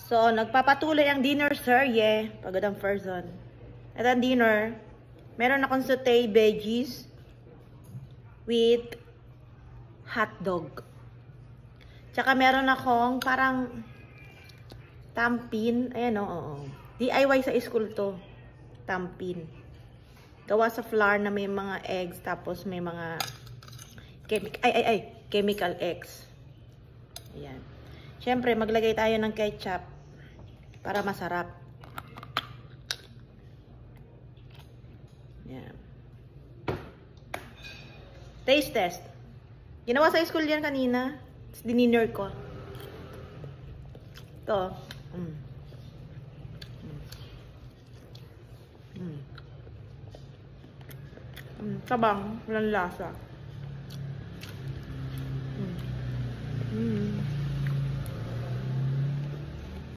So, nagpapatuloy ang dinner, sir. Yeah. Pagod ang person. At ang dinner, meron akong sauté veggies with hotdog. Tsaka meron akong parang tampin. Ayan o. Oh. DIY sa school to. Tampin. Gawa sa flour na may mga eggs. Tapos may mga chemical eggs. Ayan. Siyempre, maglagay tayo ng ketchup para masarap. Ayan. Taste test. Ginawa sa school yan kanina. Dinner ko. Ito. Sabang. Walang lasa.